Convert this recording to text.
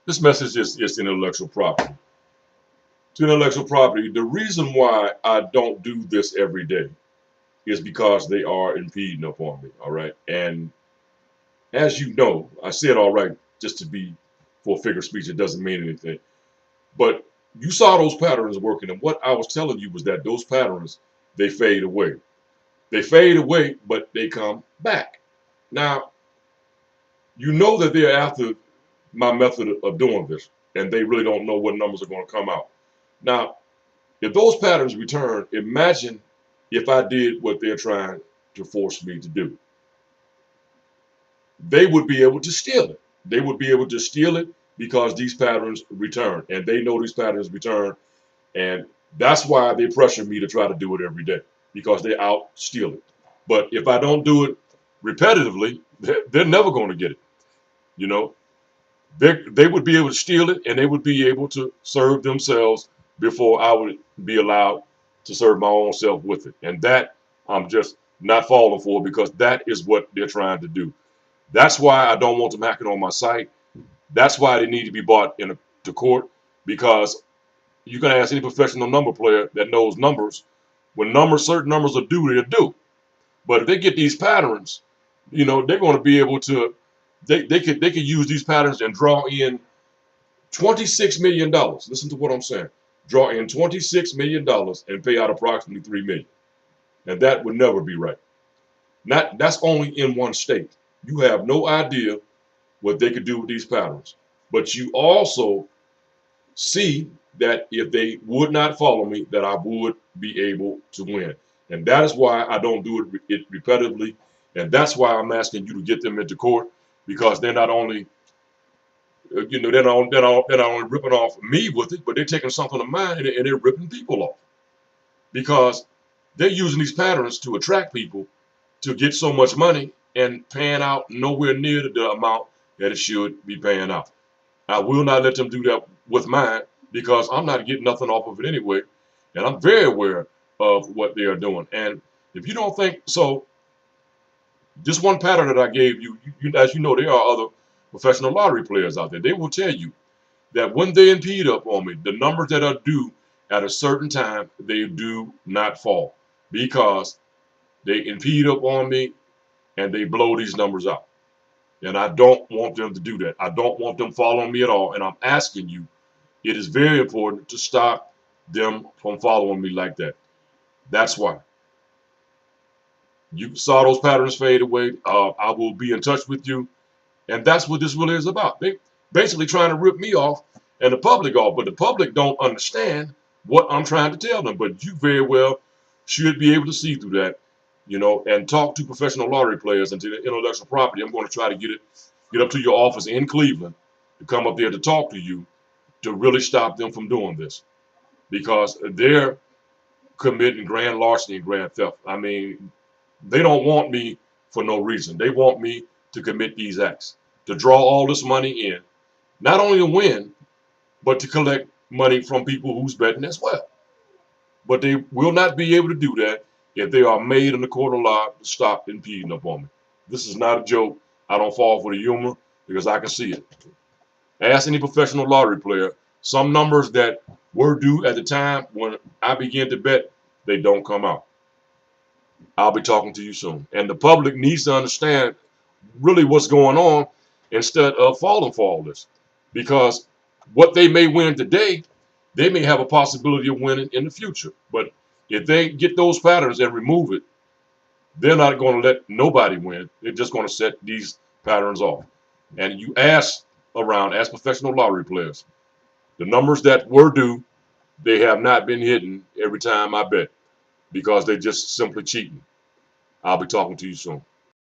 This message is intellectual property. To intellectual property, the reason why I don't do this every day is because they are impeding upon me. All right. And as you know, I said all right just to be for figure of speech. It doesn't mean anything. But you saw those patterns working. And what I was telling you was that those patterns, they fade away. They fade away, but they come back. Now, you know that they're after my method of doing this, and they really don't know what numbers are going to come out. Now, if those patterns return, imagine if I did what they're trying to force me to do. They would be able to steal it. They would be able to steal it because these patterns return, and they know these patterns return, and that's why they pressure me to try to do it every day because they out steal it. But if I don't do it repetitively, they're never going to get it. You know, they would be able to steal it, and they would be able to serve themselves before I would be allowed to serve my own self with it. And that I'm just not falling for because that is what they're trying to do. That's why I don't want them hacking on my site. That's why they need to be brought into court because you can ask any professional number player that knows numbers. When certain numbers are due, they're due. But if they get these patterns, they're going to be able to. They could use these patterns and draw in $26 million. Listen to what I'm saying. Draw in $26 million and pay out approximately $3 million, and that would never be right. That's only in one state. You have no idea what they could do with these patterns, but you also see that if they would not follow me, that I would be able to win. And that is why I don't do it repetitively. And that's why I'm asking you to get them into court because they're not only, they're not only ripping off me with it, but they're taking something of mine and they're ripping people off because they're using these patterns to attract people to get so much money and paying out nowhere near the amount that it should be paying out. I will not let them do that with mine because I'm not getting nothing off of it anyway. And I'm very aware of what they are doing. And if you don't think so, this one pattern that I gave you, as you know, there are other professional lottery players out there. They will tell you that when they impede up on me, the numbers that are due at a certain time, they do not fall because they impede up on me and they blow these numbers out. And I don't want them to do that. I don't want them following me at all. And I'm asking you, it is very important to stop them from following me like that. That's why. You saw those patterns fade away. I will be in touch with you. And that's what this really is about. They basically trying to rip me off and the public off. But the public don't understand what I'm trying to tell them. But you very well should be able to see through that, and talk to professional lottery players and to the intellectual property. I'm going to try to get up to your office in Cleveland to come up there to talk to you to really stop them from doing this because they're committing grand larceny and grand theft. I mean, they don't want me for no reason. They want me to commit these acts, to draw all this money in, not only to win, but to collect money from people who's betting as well. But they will not be able to do that if they are made in the court of law to stop impeding upon me. This is not a joke. I don't fall for the humor because I can see it. Ask any professional lottery player. Some numbers that were due at the time when I began to bet, they don't come out. I'll be talking to you soon. And the public needs to understand really what's going on instead of falling for all this. Because what they may win today, they may have a possibility of winning in the future. But if they get those patterns and remove it, they're not going to let nobody win. They're just going to set these patterns off. And you ask professional lottery players, the numbers that were due, they have not been hitting every time I bet because they're just simply cheating. I'll be talking to you soon.